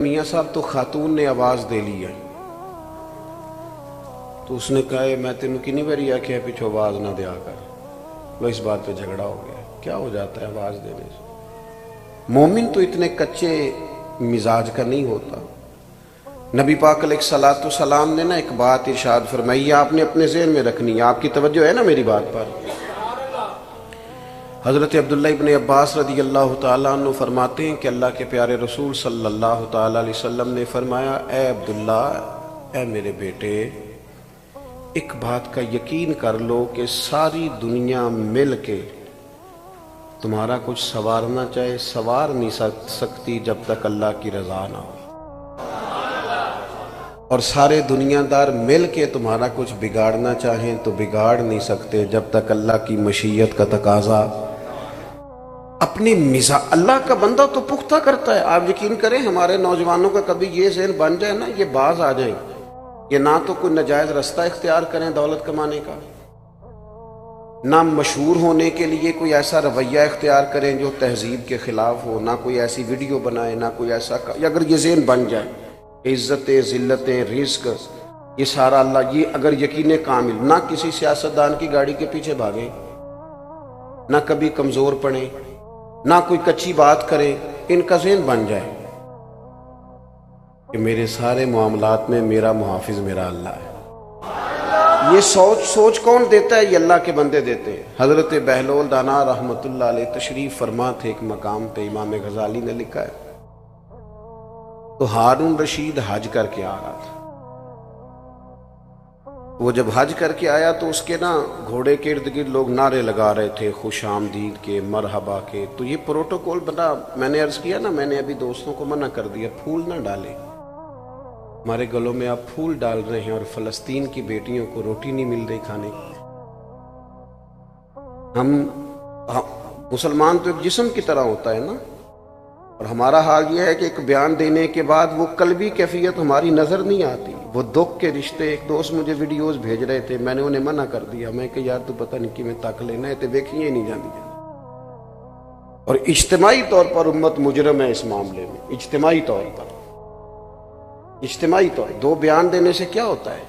میاں صاحب تو خاتون نے آواز دے لی ہے، تو اس نے کہا میں تینوں کنی باری آکھیا پیچھو آواز نہ دیا کر. وہ اس بات پہ جھگڑا ہو گیا. کیا ہو جاتا ہے آواز دینے سے؟ مومن تو اتنے کچے مزاج کا نہیں ہوتا. نبی پاک علیہ الصلوۃ والسلام نے ایک بات ارشاد فرمائی، آپ نے اپنے ذہن میں رکھنی ہے، آپ کی توجہ ہے نا میری بات پر. حضرت عبداللہ ابن عباس رضی اللہ تعالیٰ عنہ فرماتے ہیں کہ اللہ کے پیارے رسول صلی اللہ تعالیٰ علیہ وسلم نے فرمایا، اے عبداللہ، اے میرے بیٹے، ایک بات کا یقین کر لو کہ ساری دنیا مل کے تمہارا کچھ سنوارنا چاہے سنوار نہیں سکتی جب تک اللہ کی رضا نہ ہو، اور سارے دنیا دار مل کے تمہارا کچھ بگاڑنا چاہیں تو بگاڑ نہیں سکتے جب تک اللہ کی مشیت کا تقاضا اپنی اللہ کا بندہ تو پختہ کرتا ہے. آپ یقین کریں ہمارے نوجوانوں کا کبھی یہ ذہن بن جائے نا، یہ باز آ جائیں، یہ نہ تو کوئی ناجائز رستہ اختیار کریں دولت کمانے کا، نہ مشہور ہونے کے لیے کوئی ایسا رویہ اختیار کریں جو تہذیب کے خلاف ہو، نہ کوئی ایسی ویڈیو بنائیں، نہ کوئی ایسا اگر یہ ذہن بن جائے، عزتیں ذلتیں رزق یہ سارا اللہ، یہ اگر یقین کامل، نہ کسی سیاستدان کی گاڑی کے پیچھے بھاگیں، نہ کبھی کمزور پڑیں، نہ کوئی کچی بات کریں، ان کا ذہن بن جائے کہ میرے سارے معاملات میں میرا محافظ میرا اللہ ہے. یہ سوچ کون دیتا ہے؟ یہ اللہ کے بندے دیتے ہیں. حضرت بہلول دانا رحمت اللہ علیہ تشریف فرما تھے ایک مقام پہ، امام غزالی نے لکھا ہے، تو ہارون رشید حج کر کے آ رہا تھا. وہ جب حج کر کے آیا تو اس کے گھوڑے کے ارد گرد لوگ نعرے لگا رہے تھے، خوش آمدید کے، مرحبا کے. تو یہ پروٹوکول بنا، میں نے عرض کیا نا، میں نے ابھی دوستوں کو منع کر دیا پھول نہ ڈالیں. ہمارے گلوں میں آپ پھول ڈال رہے ہیں اور فلسطین کی بیٹیوں کو روٹی نہیں مل رہی کھانے کی. ہم مسلمان تو ایک جسم کی طرح ہوتا ہے نا، اور ہمارا حال یہ ہے کہ ایک بیان دینے کے بعد وہ قلبی کیفیت ہماری نظر نہیں آتی. وہ دکھ کے رشتے، ایک دوست مجھے ویڈیوز بھیج رہے تھے، میں نے انہیں منع کر دیا. میں کہ یار تو پتہ نہیں کہ میں تک لینا ہے، تے ویکھیے ہی نہیں جاندی. اور اجتماعی طور پر امت مجرم ہے اس معاملے میں، اجتماعی طور پر. دو بیان دینے سے کیا ہوتا ہے؟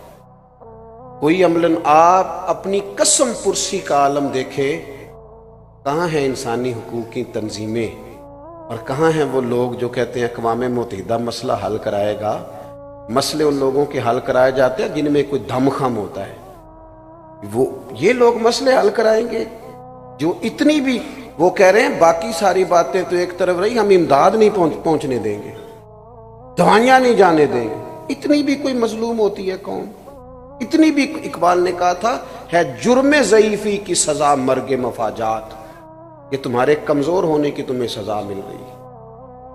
کوئی عملاً آپ اپنی قسم پرسی کا عالم دیکھیں، کہاں ہیں انسانی حقوق کی تنظیمیں اور کہاں ہیں وہ لوگ جو کہتے ہیں اقوام متحدہ مسئلہ حل کرائے گا. مسئلے ان لوگوں کے حل کرائے جاتے ہیں جن میں کوئی دم خم ہوتا ہے. یہ لوگ مسئلے حل کرائیں گے جو اتنی بھی، وہ کہہ رہے ہیں باقی ساری باتیں تو ایک طرف رہی، ہم امداد نہیں پہنچنے دیں گے، دوائیاں نہیں جانے دیں گے. اتنی بھی کوئی مظلوم ہوتی ہے قوم؟ اتنی بھی اقبال نے کہا تھا ہے جرم ضعیفی کی سزا مرگ مفاجات. یہ تمہارے کمزور ہونے کی تمہیں سزا مل گئی،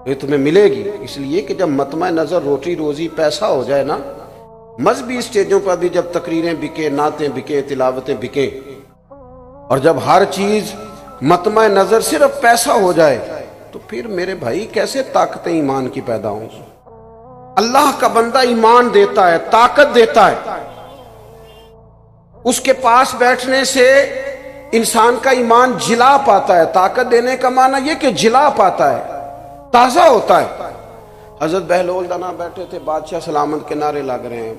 یہ تمہیں ملے گی. اس لیے کہ جب مطمع نظر روٹی روزی پیسہ ہو جائے نا، مذہبی اسٹیجوں پر بھی جب تقریریں بکیں، نعتیں بکیں، تلاوتیں بکیں، اور جب ہر چیز مطمع نظر صرف پیسہ ہو جائے، تو پھر میرے بھائی کیسے طاقتیں ایمان کی پیدا ہوں؟ اللہ کا بندہ ایمان دیتا ہے، طاقت دیتا ہے. اس کے پاس بیٹھنے سے انسان کا ایمان جلا پاتا ہے. طاقت دینے کا معنی یہ کہ جلا پاتا ہے، تازہ ہوتا ہے. حضرت بہلول دانا بیٹھے تھے، بادشاہ سلامت کے نعرے لگ رہے ہیں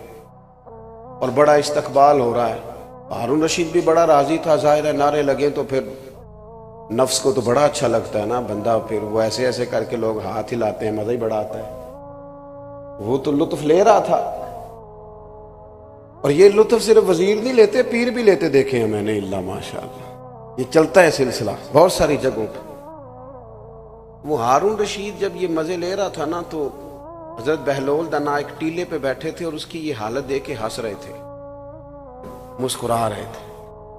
اور بڑا استقبال ہو رہا ہے. ہارون رشید بھی بڑا راضی تھا، ظاہر ہے نعرے لگے تو پھر نفس کو تو بڑا اچھا لگتا ہے نا بندہ، پھر وہ ایسے ایسے کر کے لوگ ہاتھ ہلاتے ہیں، مزہ ہی بڑا آتا ہے. وہ تو لطف لے رہا تھا، اور یہ لطف صرف وزیر نہیں لیتے، پیر بھی لیتے دیکھے ہیں میں نے. اللہ ماشاءاللہ، یہ چلتا ہے سلسلہ بہت ساری جگہوں پہ. وہ ہارون رشید جب یہ مزے لے رہا تھا نا، تو حضرت بہلول دانا ایک ٹیلے پہ بیٹھے تھے اور اس کی یہ حالت دیکھ کے ہنس رہے تھے، مسکرا رہے تھے.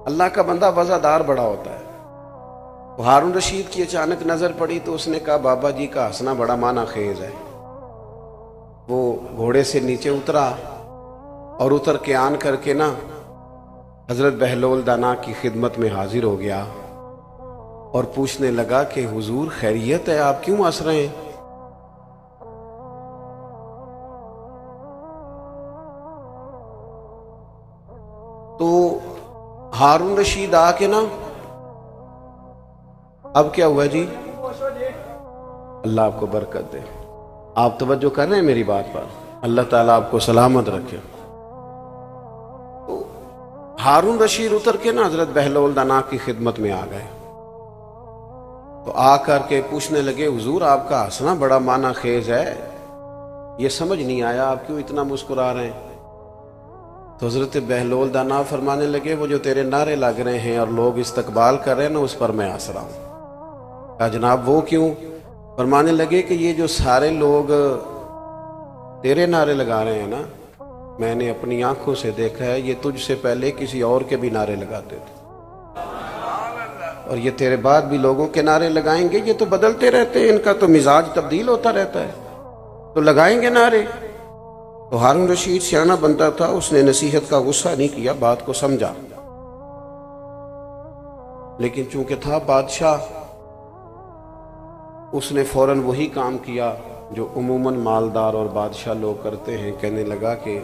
اللہ کا بندہ وزادار بڑا ہوتا ہے. وہ ہارون رشید کی اچانک نظر پڑی تو اس نے کہا بابا جی کا ہنسنا بڑا معنی خیز ہے. وہ گھوڑے سے نیچے اترا اور اتر کے آن کر کے حضرت بہلول دانا کی خدمت میں حاضر ہو گیا اور پوچھنے لگا کہ حضور خیریت ہے، آپ کیوں ہنس رہے ہیں؟ تو ہارون رشید آ کے اب کیا ہوا جی؟ اللہ آپ کو برکت دے. آپ توجہ کر رہے ہیں میری بات پر؟ اللہ تعالیٰ آپ کو سلامت رکھے۔ تو ہارون رشید اتر کے نا حضرت بہلول دانا کی خدمت میں آ گئے، تو آ کر کے پوچھنے لگے حضور آپ کا ہنسنا بڑا معنی خیز ہے، یہ سمجھ نہیں آیا آپ کیوں اتنا مسکرا رہے ہیں؟ تو حضرت بہلول دانا فرمانے لگے وہ جو تیرے نعرے لگ رہے ہیں اور لوگ استقبال کر رہے ہیں نا، اس پر میں ہنس رہا ہوں۔ کہا جناب وہ کیوں؟ فرمانے لگے کہ یہ جو سارے لوگ تیرے نعرے لگا رہے ہیں نا، میں نے اپنی آنکھوں سے دیکھا ہے یہ تجھ سے پہلے کسی اور کے بھی نعرے لگاتے تھے، اور یہ تیرے بعد بھی لوگوں کے نعرے لگائیں گے، یہ تو بدلتے رہتے ہیں، ان کا تو مزاج تبدیل ہوتا رہتا ہے، تو لگائیں گے نعرے۔ تو ہارون رشید سیانہ بندہ تھا، اس نے نصیحت کا غصہ نہیں کیا، بات کو سمجھا، لیکن چونکہ تھا بادشاہ، اس نے فوراً وہی کام کیا جو عموماً مالدار اور بادشاہ لوگ کرتے ہیں۔ کہنے لگا کہ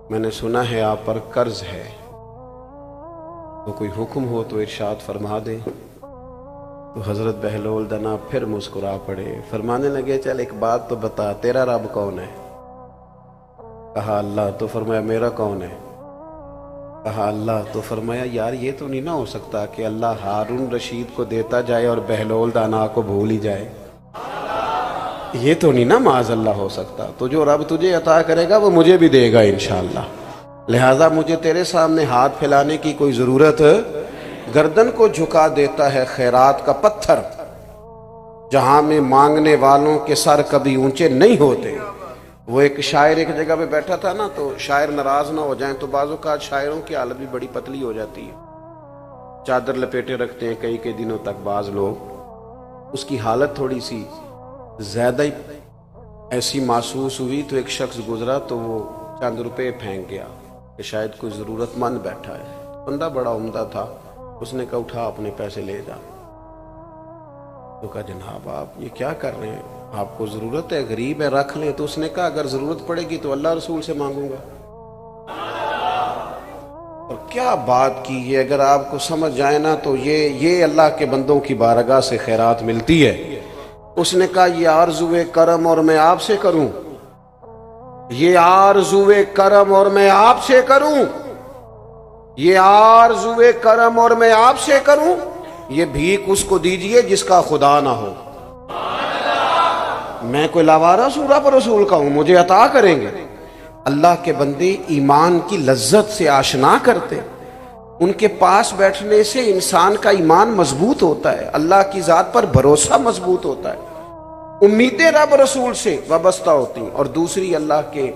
میں نے سنا ہے آپ پر قرض ہے، تو کوئی حکم ہو تو ارشاد فرما دیں۔ تو حضرت بہلول دنا پھر مسکرا پڑے، فرمانے لگے چل ایک بات تو بتا، تیرا رب کون ہے؟ کہا اللہ۔ تو فرمایا میرا کون ہے؟ کہا اللہ۔ تو فرمایا یار یہ تو نہیں نہ ہو سکتا کہ اللہ ہارون رشید کو دیتا جائے اور بہلول دانا کو بھول ہی جائے، یہ تو نہیں نا معاذ اللہ ہو سکتا، تو جو رب تجھے عطا کرے گا وہ مجھے بھی دے گا انشاءاللہ، لہٰذا مجھے تیرے سامنے ہاتھ پھیلانے کی کوئی ضرورت، گردن کو جھکا دیتا ہے خیرات کا پتھر، جہاں میں مانگنے والوں کے سر کبھی اونچے نہیں ہوتے۔ وہ ایک شاعر ایک جگہ پہ بیٹھا تھا نا، تو شاعر ناراض نہ ہو جائیں تو بعض اوقات شاعروں کی حالت بھی بڑی پتلی ہو جاتی ہے، چادر لپیٹے رکھتے ہیں کئی کئی دنوں تک بعض لوگ، اس کی حالت تھوڑی سی زیادہ ہی ایسی محسوس ہوئی، تو ایک شخص گزرا تو وہ چند روپے پھینک گیا کہ شاید کوئی ضرورت مند بیٹھا ہے، بندہ بڑا عمدہ تھا، اس نے کہا اٹھا اپنے پیسے لے جا۔ تو کہا جناب آپ یہ کیا کر رہے ہیں، آپ کو ضرورت ہے، غریب ہے، رکھ لیں۔ تو اس نے کہا اگر ضرورت پڑے گی تو اللہ رسول سے مانگوں گا۔ اور کیا بات کی ہے، اگر آپ کو سمجھ جائے نا تو یہ اللہ کے بندوں کی بارگاہ سے خیرات ملتی ہے۔ اس نے کہا یہ آرزوئے کرم اور میں آپ سے کروں، یہ آرزوئے کرم اور میں آپ سے کروں، یہ آرزوئے کرم اور میں آپ سے کروں، یہ بھیک اس کو دیجئے جس کا خدا نہ ہو۔ میں کوئی لاوارہ سورہ پر رسول کا ہوں، مجھے عطا کریں گے۔ اللہ کے بندے ایمان کی لذت سے آشنا کرتے، ان کے پاس بیٹھنے سے انسان کا ایمان مضبوط ہوتا ہے، اللہ کی ذات پر بھروسہ مضبوط ہوتا ہے، امیدیں رب رسول سے وابستہ ہوتی ہیں۔ اور دوسری اللہ کے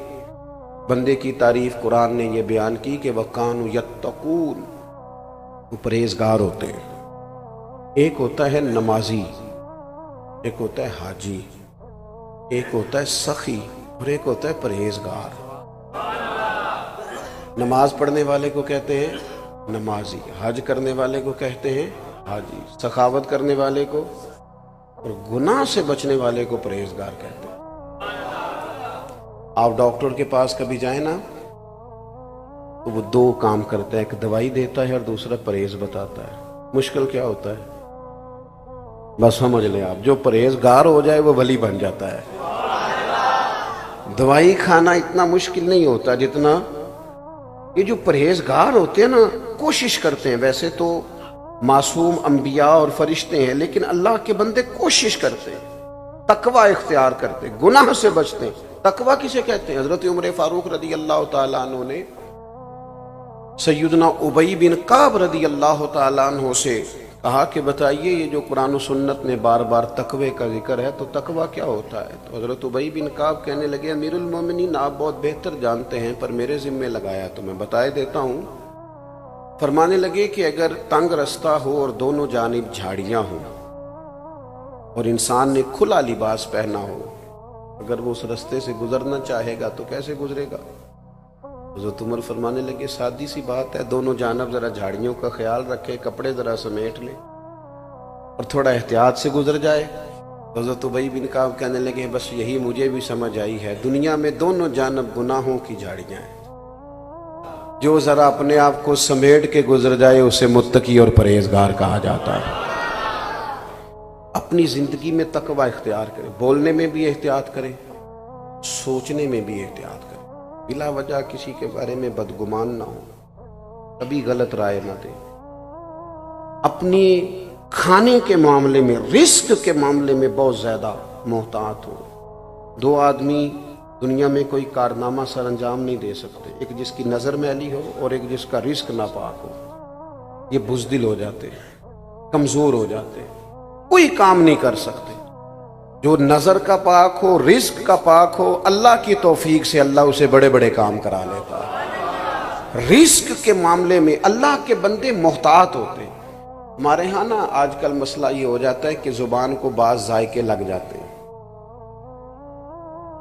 بندے کی تعریف قرآن نے یہ بیان کی کہ وَقَانُوا يَتَّقُونَ، وہ پرہیزگار ہوتے ہیں۔ ایک ہوتا ہے نمازی، ایک ہوتا ہے حاجی، ایک ہوتا ہے سخی اور ایک ہوتا ہے پرہیزگار۔ نماز پڑھنے والے کو کہتے ہیں نمازی، حج کرنے والے کو کہتے ہیں حاجی، سخاوت کرنے والے کو اور گناہ سے بچنے والے کو پرہیزگار کہتے ہیں۔ آپ ڈاکٹر کے پاس کبھی جائیں نا تو وہ دو کام کرتا ہے، ایک دوائی دیتا ہے اور دوسرا پرہیز بتاتا ہے۔ مشکل کیا ہوتا ہے؟ بس سمجھ لیں آپ، جو پرہیزگار ہو جائے وہ ولی بن جاتا ہے۔ دوائی کھانا اتنا مشکل نہیں ہوتا جتنا یہ جو پرہیزگار ہوتے ہیں نا، کوشش کرتے ہیں، ویسے تو معصوم انبیاء اور فرشتے ہیں لیکن اللہ کے بندے کوشش کرتے ہیں، تقوی اختیار کرتے ہیں، گناہ سے بچتے ہیں۔ تقوی کسے کہتے ہیں؟ حضرت عمر فاروق رضی اللہ تعالیٰ عنہ نے سیدنا ابی بن کعب رضی اللہ تعالیٰ عنہ سے کہا کہ بتائیے یہ جو قرآن و سنت میں بار بار تقوی کا ذکر ہے تو تقوی کیا ہوتا ہے؟ تو حضرت ابی بن کعب کہنے لگے امیر المومنین آپ بہت بہتر جانتے ہیں پر میرے ذمہ لگایا تو میں بتائے دیتا ہوں۔ فرمانے لگے کہ اگر تنگ رستہ ہو اور دونوں جانب جھاڑیاں ہوں اور انسان نے کھلا لباس پہنا ہو، اگر وہ اس رستے سے گزرنا چاہے گا تو کیسے گزرے گا؟ حضرت عمر فرمانے لگے سادی سی بات ہے، دونوں جانب ذرا جھاڑیوں کا خیال رکھے، کپڑے ذرا سمیٹ لے اور تھوڑا احتیاط سے گزر جائے۔ حضرت ابی بن کعب کہنے لگے بس یہی مجھے بھی سمجھ آئی ہے، دنیا میں دونوں جانب گناہوں کی جھاڑیاں ہیں، جو ذرا اپنے آپ کو سمیٹ کے گزر جائے اسے متقی اور پرہیزگار کہا جاتا ہے۔ اپنی زندگی میں تقوی اختیار کرے، بولنے میں بھی احتیاط کرے، سوچنے میں بھی احتیاط کرے، بلا وجہ کسی کے بارے میں بدگمان نہ ہو، کبھی غلط رائے نہ دے، اپنی کھانے کے معاملے میں، رزق کے معاملے میں بہت زیادہ محتاط ہو۔ دو آدمی دنیا میں کوئی کارنامہ سر انجام نہیں دے سکتے، ایک جس کی نظر میلی ہو اور ایک جس کا رزق ناپاک ہو۔ یہ بزدل ہو جاتے ہیں، کمزور ہو جاتے ہیں، کوئی کام نہیں کر سکتے۔ جو نظر کا پاک ہو، رزق کا پاک ہو، اللہ کی توفیق سے اللہ اسے بڑے بڑے کام کرا لیتا ہے۔ رزق کے معاملے میں اللہ کے بندے محتاط ہوتے ہیں۔ ہمارے ہاں نا آج کل مسئلہ یہ ہو جاتا ہے کہ زبان کو بعض ذائقے لگ جاتے ہیں،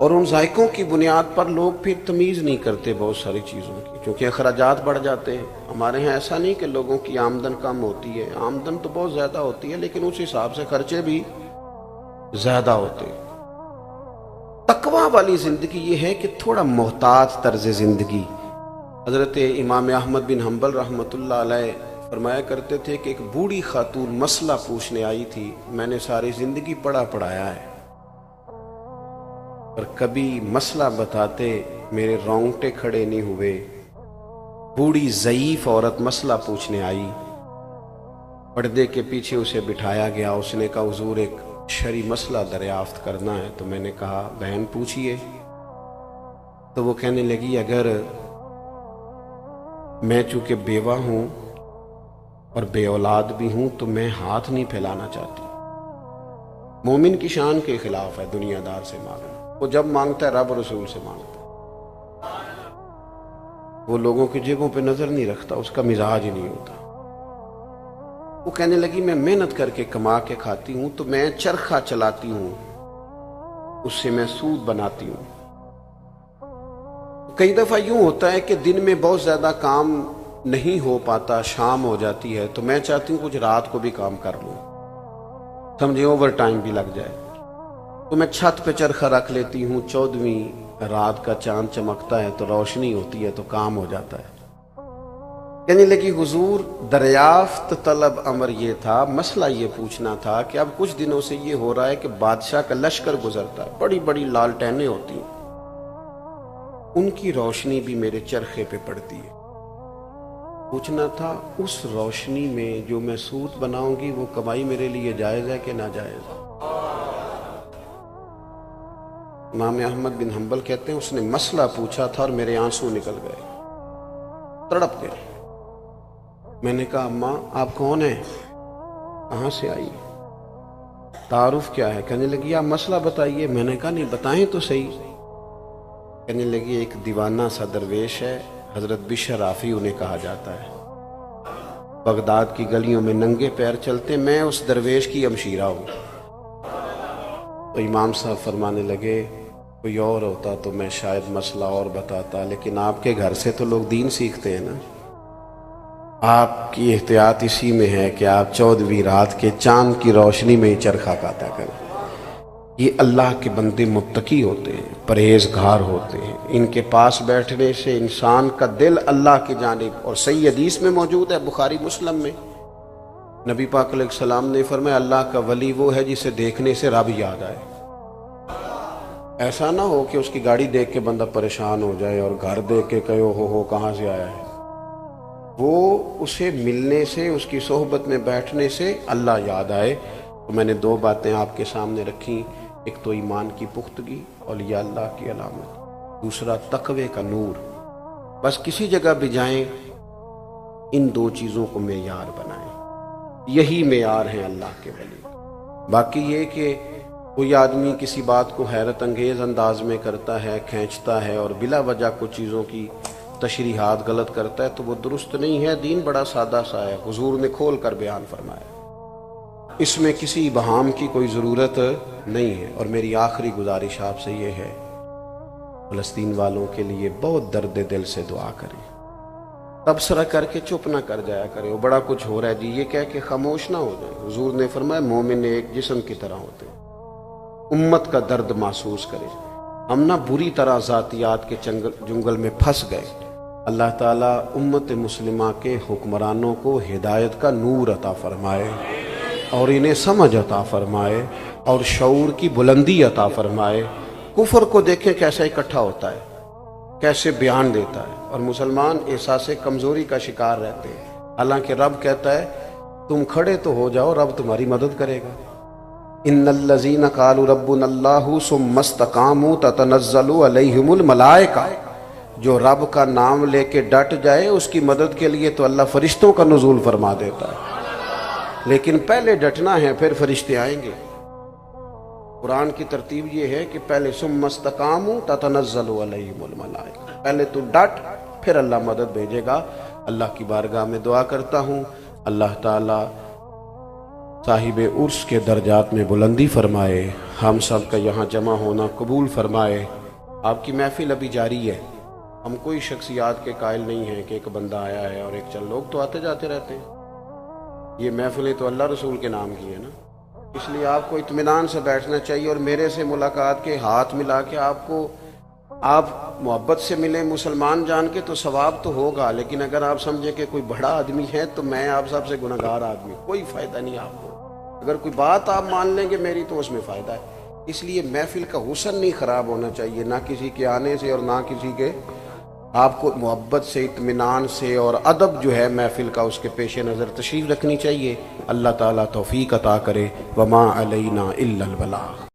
اور ان ذائقوں کی بنیاد پر لوگ پھر تمیز نہیں کرتے بہت ساری چیزوں کی، کیونکہ اخراجات بڑھ جاتے ہیں۔ ہمارے ہاں ایسا نہیں کہ لوگوں کی آمدن کم ہوتی ہے، آمدن تو بہت زیادہ ہوتی ہے، لیکن اس حساب سے خرچے بھی زیادہ ہوتے ہیں۔ تقوی والی زندگی یہ ہے کہ تھوڑا محتاط طرز زندگی۔ حضرت امام احمد بن حنبل رحمۃ اللہ علیہ فرمایا کرتے تھے کہ ایک بوڑھی خاتون مسئلہ پوچھنے آئی تھی، میں نے ساری زندگی پڑھایا ہے، پر کبھی مسئلہ بتاتے میرے رونگٹے کھڑے نہیں ہوئے۔ بوڑھی ضعیف عورت مسئلہ پوچھنے آئی، پردے کے پیچھے اسے بٹھایا گیا، اس نے کہا حضور ایک شرعی مسئلہ دریافت کرنا ہے۔ تو میں نے کہا بہن پوچھئے۔ تو وہ کہنے لگی اگر میں چونکہ بیوہ ہوں اور بے اولاد بھی ہوں تو میں ہاتھ نہیں پھیلانا چاہتی۔ مومن کی شان کے خلاف ہے دنیا دار سے مانگنا، وہ جب مانگتا ہے رب رسول سے مانگتا ہے، وہ لوگوں کی جیبوں پہ نظر نہیں رکھتا، اس کا مزاج ہی نہیں ہوتا۔ وہ کہنے لگی میں محنت کر کے کما کے کھاتی ہوں، تو میں چرخہ چلاتی ہوں، اس سے میں سود بناتی ہوں۔ کئی دفعہ یوں ہوتا ہے کہ دن میں بہت زیادہ کام نہیں ہو پاتا، شام ہو جاتی ہے، تو میں چاہتی ہوں کچھ رات کو بھی کام کر لوں، سمجھے اوور ٹائم بھی لگ جائے، تو میں چھت پہ چرخہ رکھ لیتی ہوں، 14ویں رات کا چاند چمکتا ہے تو روشنی ہوتی ہے تو کام ہو جاتا ہے۔ کہنے لگی حضور دریافت طلب امر یہ تھا، مسئلہ یہ پوچھنا تھا کہ اب کچھ دنوں سے یہ ہو رہا ہے کہ بادشاہ کا لشکر گزرتا ہے، بڑی بڑی لالٹینیں ہوتی ہیں، ان کی روشنی بھی میرے چرخے پہ پڑتی ہے، پوچھنا تھا اس روشنی میں جو میں سود بناؤں گی وہ کمائی میرے لیے جائز ہے کہ ناجائز ہے؟ امام احمد بن حنبل کہتے ہیں اس نے مسئلہ پوچھا تھا اور میرے آنسو نکل گئے، تڑپ گئے۔ میں نے کہا اماں آپ کون ہیں، کہاں سے آئی، تعارف کیا ہے؟ کہنے لگی آپ مسئلہ بتائیے۔ میں نے کہا نہیں بتائیں تو صحیح۔ کہنے لگی ایک دیوانہ سا درویش ہے، حضرت بشر رافی انہیں کہا جاتا ہے، بغداد کی گلیوں میں ننگے پیر چلتے، میں اس درویش کی ہمشیرہ ہوں۔ تو امام صاحب فرمانے لگے کوئی اور ہوتا تو میں شاید مسئلہ اور بتاتا، لیکن آپ کے گھر سے تو لوگ دین سیکھتے ہیں نا، آپ کی احتیاط اسی میں ہے کہ آپ 14ویں رات کے چاند کی روشنی میں ہی چرخہ کاتا کریں۔ یہ اللہ کے بندے متقی ہوتے ہیں، پرہیزگار ہوتے ہیں، ان کے پاس بیٹھنے سے انسان کا دل اللہ کی جانب، اور صحیح حدیث میں موجود ہے بخاری مسلم میں، نبی پاک علیہ السلام نے فرمایا اللہ کا ولی وہ ہے جسے دیکھنے سے رب یاد آئے۔ ایسا نہ ہو کہ اس کی گاڑی دیکھ کے بندہ پریشان ہو جائے اور گھر دیکھ کے کہے ہو کہاں سے آیا ہے۔ وہ اسے ملنے سے، اس کی صحبت میں بیٹھنے سے اللہ یاد آئے۔ تو میں نے دو باتیں آپ کے سامنے رکھی، ایک تو ایمان کی پختگی، اولیاء اللہ کی علامت، دوسرا تقوی کا نور۔ بس کسی جگہ بھی جائیں ان دو چیزوں کو معیار بنائیں، یہی معیار ہیں اللہ کے ولی۔ باقی یہ کہ کوئی آدمی کسی بات کو حیرت انگیز انداز میں کرتا ہے، کھینچتا ہے اور بلا وجہ کچھ چیزوں کی تشریحات غلط کرتا ہے تو وہ درست نہیں ہے۔ دین بڑا سادہ سا ہے، حضور نے کھول کر بیان فرمایا، اس میں کسی ابہام کی کوئی ضرورت نہیں ہے۔ اور میری آخری گزارش آپ سے یہ ہے، فلسطین والوں کے لیے بہت درد دل سے دعا کریں، تبصرہ کر کے چپ نہ کر جایا کرے وہ بڑا کچھ ہو رہا ہے جی یہ کہہ کے خاموش نہ ہو جائے۔ حضور نے فرمایا مومن ایک جسم کی طرح ہوتے، امت کا درد محسوس کرے۔ ہم نہ بری طرح ذاتیات کے جنگل میں پھنس گئے۔ اللہ تعالیٰ امت مسلمہ کے حکمرانوں کو ہدایت کا نور عطا فرمائے، اور انہیں سمجھ عطا فرمائے اور شعور کی بلندی عطا فرمائے۔ کفر کو دیکھیں کیسے اکٹھا ہوتا ہے، کیسے بیان دیتا ہے، اور مسلمان احساس کمزوری کا شکار رہتے ہیں، حالانکہ رب کہتا ہے تم کھڑے تو ہو جاؤ، رب تمہاری مدد کرے گا۔ ان الذین قالوا ربنا اللہ ثم استقاموا تتنزل علیہم الملائکہ، جو رب کا نام لے کے ڈٹ جائے اس کی مدد کے لیے تو اللہ فرشتوں کا نزول فرما دیتا ہے، لیکن پہلے ڈٹنا ہے پھر فرشتے آئیں گے۔ قرآن کی ترتیب یہ ہے کہ پہلے ثم استقاموا تتنزل علیہم الملائکہ، پہلے تو ڈٹ پھر اللہ مدد بھیجے گا۔ اللہ کی بارگاہ میں دعا کرتا ہوں اللہ تعالی صاحب عرس کے درجات میں بلندی فرمائے، ہم سب کا یہاں جمع ہونا قبول فرمائے۔ آپ کی محفل ابھی جاری ہے، ہم کوئی شخصیات کے قائل نہیں ہیں کہ ایک بندہ آیا ہے اور ایک چند لوگ تو آتے جاتے رہتے ہیں، یہ محفلیں تو اللہ رسول کے نام کی ہے نا، اس لیے آپ کو اطمینان سے بیٹھنا چاہیے، اور میرے سے ملاقات کے ہاتھ ملا کے آپ محبت سے ملیں مسلمان جان کے تو ثواب تو ہوگا، لیکن اگر آپ سمجھیں کہ کوئی بڑا آدمی ہے تو میں آپ سب سے گناہگار آدمی، کوئی فائدہ نہیں آپ کو۔ اگر کوئی بات آپ مان لیں گے میری تو اس میں فائدہ ہے، اس لیے محفل کا حسن نہیں خراب ہونا چاہیے، نہ کسی کے آنے سے اور نہ کسی کے، آپ کو محبت سے اطمینان سے اور ادب جو ہے محفل کا اس کے پیش نظر تشریف رکھنی چاہیے۔ اللہ تعالیٰ توفیق عطا کرے۔ وما علینا الا البلاغ۔